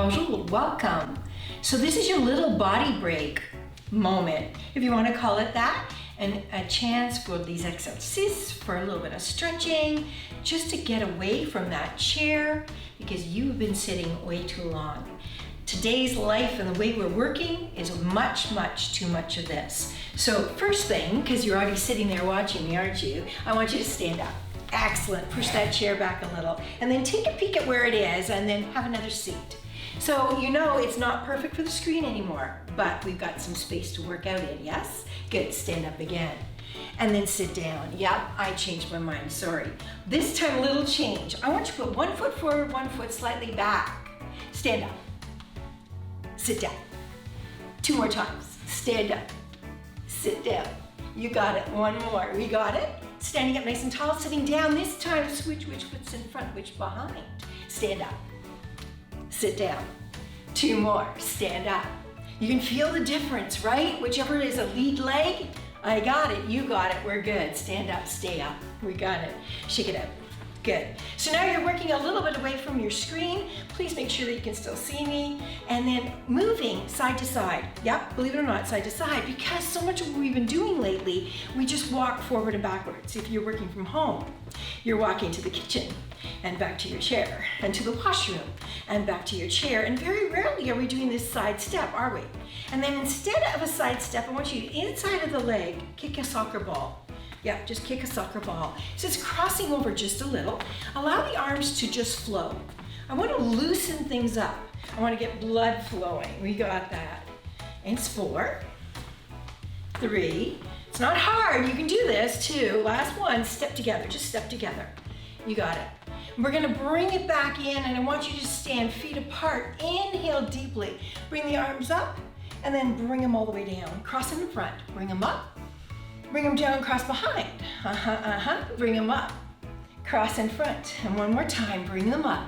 bonjour, welcome. So this is your little body break moment, if you want to call it that, and a chance for these exercises, for a little bit of stretching, just to get away from that chair because you've been sitting way too long. Today's life and the way we're working is much too much of this. So first thing, because you're already sitting there watching me, aren't you? I want you to stand up. Excellent, push that chair back a little, and then take a peek at where it is, and then have another seat. So you know it's not perfect for the screen anymore, but we've got some space to work out in, yes? Good, stand up again. And then sit down. Yep, I changed my mind, sorry. This time, a little change. I want you to put 1 foot forward, 1 foot slightly back. Stand up. Sit down. 2 more times. Stand up. Sit down. You got it. 1 more. We got it? Standing up nice and tall, sitting down. This time, switch which foot's in front, which behind. Stand up. Sit down. 2 more. Stand up. You can feel the difference, right? Whichever is a lead leg, I got it, you got it, we're good. Stand up, stay up. We got it. Shake it out. Good. So now you're working a little bit away from your screen. Please make sure that you can still see me. And then moving side to side. Yep, believe it or not, side to side. Because so much of what we've been doing lately, we just walk forward and backwards. If you're working from home, you're walking to the kitchen and back to your chair, and to the washroom and back to your chair. And very rarely are we doing this side step, are we? And then instead of a side step, I want you to, inside of the leg, kick a soccer ball. Yeah, just kick a soccer ball. So it's crossing over just a little. Allow the arms to just flow. I want to loosen things up. I want to get blood flowing. We got that. And it's 4, 3. It's not hard. You can do this too. Last one, step together. Just step together. You got it. We're going to bring it back in, and I want you to stand feet apart. Inhale deeply. Bring the arms up, and then bring them all the way down. Cross in the front. Bring them up. Bring them down, cross behind. Bring them up. Cross in front. And one more time, bring them up.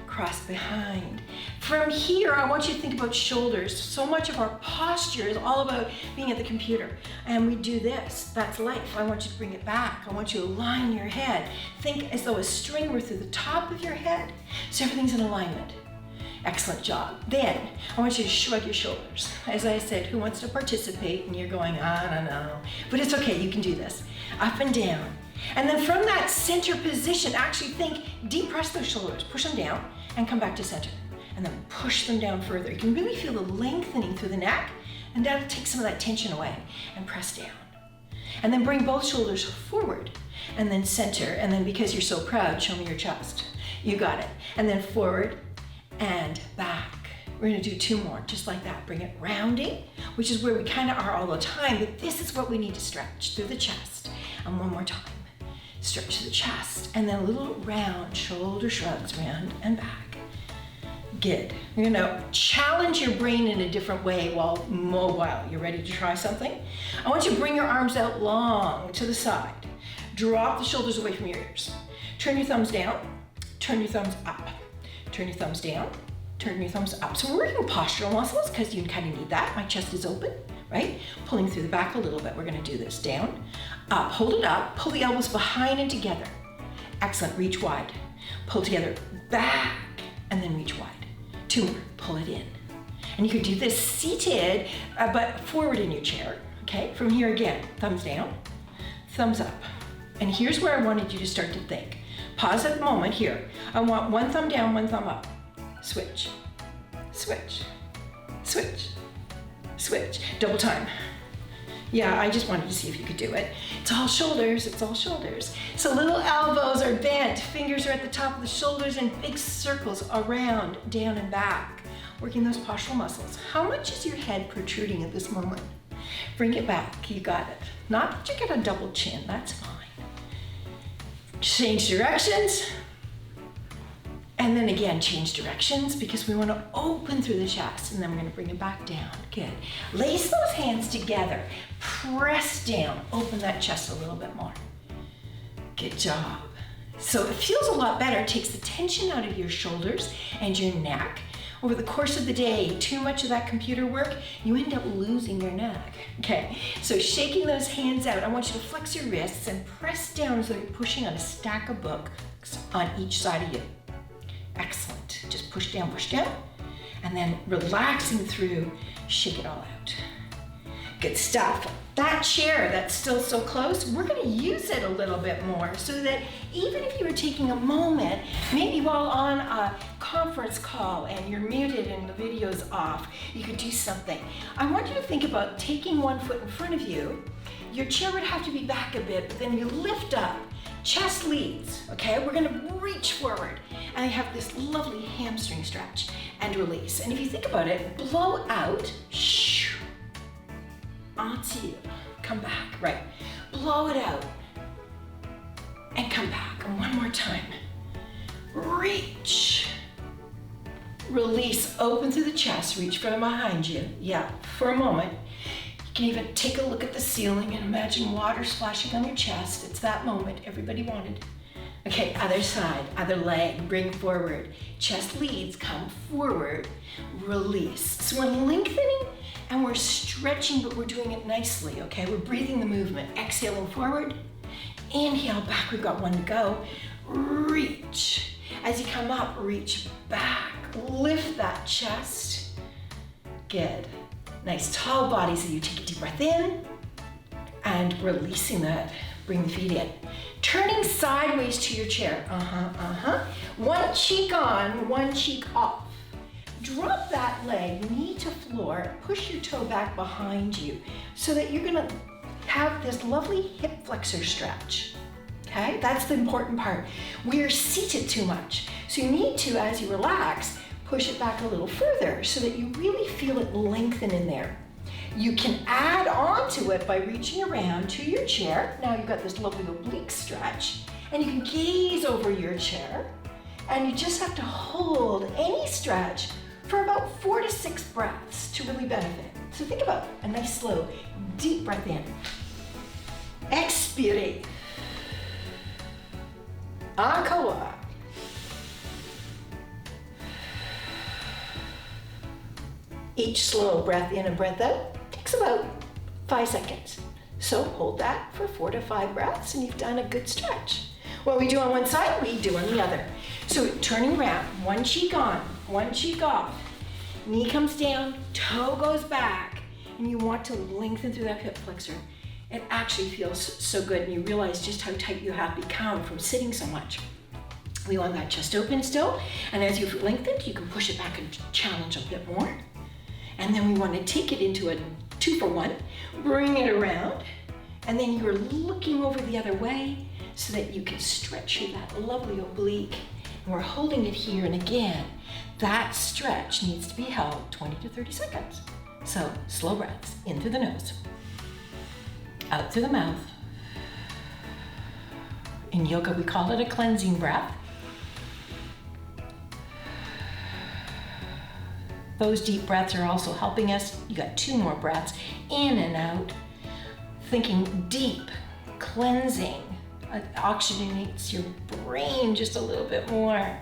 Cross behind. From here, I want you to think about shoulders. So much of our posture is all about being at the computer. And we do this. That's life. I want you to bring it back. I want you to align your head. Think as though a string were through the top of your head, so everything's in alignment. Excellent job. Then, I want you to shrug your shoulders. As I said, who wants to participate? And you're going, I don't know. But it's okay, you can do this. Up and down. And then from that center position, actually think, depress those shoulders, push them down, and come back to center. And then push them down further. You can really feel the lengthening through the neck, and that'll take some of that tension away, and press down. And then bring both shoulders forward, and then center, and then because you're so proud, show me your chest. You got it. And then forward, and back. We're going to do 2 more, just like that. Bring it rounding, which is where we kind of are all the time, but this is what we need to stretch through the chest. And one more time, stretch the chest, and then a little round shoulder shrugs, round and back. Good. You're going to challenge your brain in a different way while mobile. You ready to try something? I want you to bring your arms out long to the side. Drop the shoulders away from your ears. Turn your thumbs down, turn your thumbs up. Turn your thumbs down, turn your thumbs up. So we're working postural muscles because you kind of need that. My chest is open, right? Pulling through the back a little bit. We're going to do this. Down, up, hold it up. Pull the elbows behind and together. Excellent. Reach wide. Pull together, back, and then reach wide. 2 more. Pull it in. And you could do this seated, but forward in your chair. Okay? From here again. Thumbs down, thumbs up. And here's where I wanted you to start to think. Pause at the moment here. I want 1 thumb down, 1 thumb up. Switch, switch, switch, switch. Double time. Yeah, I just wanted to see if you could do it. It's all shoulders, it's all shoulders. So little elbows are bent, fingers are at the top of the shoulders, and big circles around, down and back. Working those postural muscles. How much is your head protruding at this moment? Bring it back, you got it. Not that you get a double chin, that's fine. Change directions, and then again change directions because we want to open through the chest, and then we're going to bring it back down. Good. Lace those hands together, press down, open that chest a little bit more. Good job. So it feels a lot better. It takes the tension out of your shoulders and your neck. Over the course of the day, too much of that computer work, you end up losing your neck. Okay, so shaking those hands out, I want you to flex your wrists and press down as though you're pushing on a stack of books on each side of you. Excellent. Just push down, and then relaxing through, shake it all out. Good stuff. That chair that's still so close, we're gonna use it a little bit more so that even if you were taking a moment, maybe while on a conference call and you're muted and the video's off, you could do something. I want you to think about taking one foot in front of you. Your chair would have to be back a bit, but then you lift up, chest leads, okay? We're gonna reach forward and you have this lovely hamstring stretch and release. And if you think about it, blow out, shoo, onto you, come back, right. Blow it out and come back. And one more time. Reach, release, open through the chest, reach from behind you. Yeah, for a moment. You can even take a look at the ceiling and imagine water splashing on your chest. It's that moment everybody wanted. Okay, other side, other leg, bring forward. Chest leads, come forward, release. So we're lengthening and we're stretching, but we're doing it nicely, okay? We're breathing the movement. Exhaling forward, inhale back, we've got one to go. Reach. As you come up, reach back. Lift that chest. Good. Nice tall body, so you take a deep breath in and releasing that. Bring the feet in. Turning sideways to your chair. One cheek on, one cheek off. Drop that leg, knee to floor, push your toe back behind you so that you're gonna have this lovely hip flexor stretch. Okay, that's the important part. We are seated too much. So you need to, as you relax, push it back a little further so that you really feel it lengthen in there. You can add on to it by reaching around to your chair. Now you've got this lovely oblique stretch, and you can gaze over your chair, and you just have to hold any stretch for about 4 to 6 breaths to really benefit. So think about a nice slow, deep breath in. Expire. Encore. Each slow breath in and breath out takes about 5 seconds. So hold that for 4 to 5 breaths and you've done a good stretch. What we do on one side, we do on the other. So turning around, one cheek on, one cheek off. Knee comes down, toe goes back, and you want to lengthen through that hip flexor. It actually feels so good and you realize just how tight you have become from sitting so much. We want that chest open still, and as you've lengthened, you can push it back and challenge a bit more. And then we want to take it into a 2 for 1, bring it around, and then you're looking over the other way so that you can stretch through that lovely oblique. And we're holding it here, and again, that stretch needs to be held 20 to 30 seconds. So slow breaths, in through the nose, out through the mouth. In yoga, we call it a cleansing breath. Those deep breaths are also helping us. You got 2 more breaths, in and out. Thinking deep, cleansing, oxygenates your brain just a little bit more.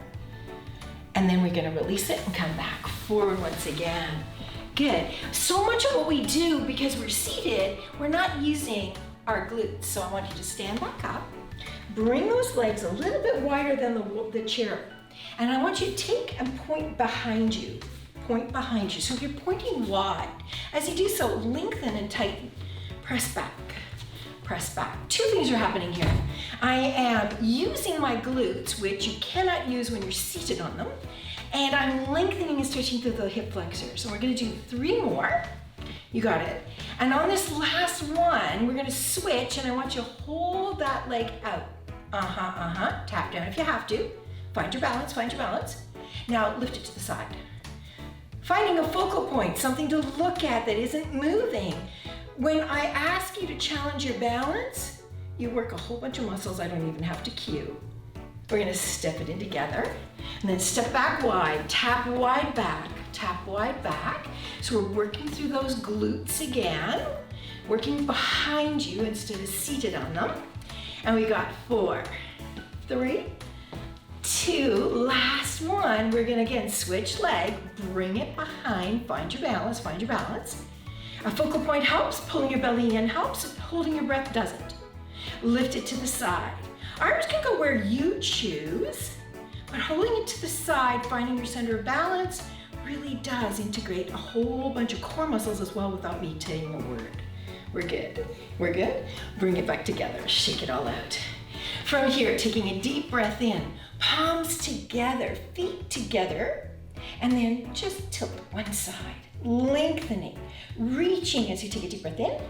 And then we're gonna release it and come back forward once again. Good. So much of what we do, because we're seated, we're not using our glutes. So I want you to stand back up, bring those legs a little bit wider than the chair. And I want you to take and point behind you. Point behind you. So if you're pointing wide, as you do so, lengthen and tighten. Press back, press back. 2 things are happening here. I am using my glutes, which you cannot use when you're seated on them, and I'm lengthening and stretching through the hip flexor. So we're gonna do 3 more. You got it. And on this last one, we're gonna switch, and I want you to hold that leg out. Tap down if you have to. Find your balance, find your balance. Now lift it to the side. Finding a focal point, something to look at that isn't moving. When I ask you to challenge your balance, you work a whole bunch of muscles I don't even have to cue. We're gonna step it in together, and then step back wide, tap wide back, tap wide back. So we're working through those glutes again, working behind you instead of seated on them. And we got 4, 3, 2, last one. We're gonna again switch leg, bring it behind, find your balance, find your balance. A focal point helps, pulling your belly in helps, holding your breath doesn't. Lift it to the side. Arms can go where you choose, but holding it to the side, finding your center of balance, really does integrate a whole bunch of core muscles as well without me saying a word. We're good. We're good. Bring it back together. Shake it all out. From here, taking a deep breath in, palms together, feet together, and then just tilt one side, lengthening, reaching as you take a deep breath in.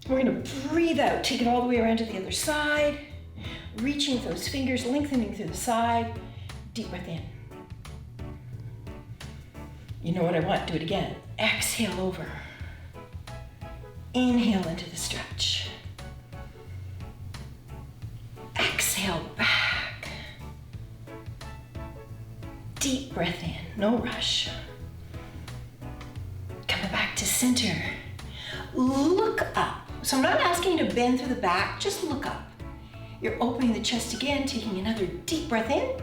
We're gonna breathe out, take it all the way around to the other side, reaching with those fingers, lengthening through the side, deep breath in. You know what I want? Do it again. Exhale over. Inhale into the stretch. Exhale back. Deep breath in, no rush. Coming back to center. Look up. So I'm not asking you to bend through the back, just look up. You're opening the chest again, taking another deep breath in.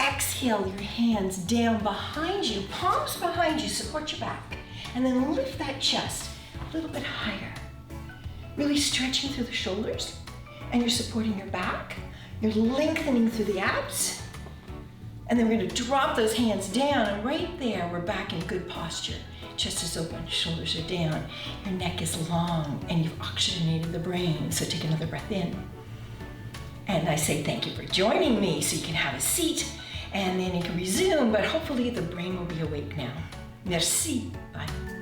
Exhale your hands down behind you, palms behind you, support your back. And then lift that chest a little bit higher. Really stretching through the shoulders, and you're supporting your back. You're lengthening through the abs. And then we're gonna drop those hands down, and right there, we're back in good posture. Chest is open, shoulders are down, your neck is long, and you've oxygenated the brain. So take another breath in. And I say thank you for joining me, so you can have a seat, and then you can resume, but hopefully the brain will be awake now. Merci. Bye.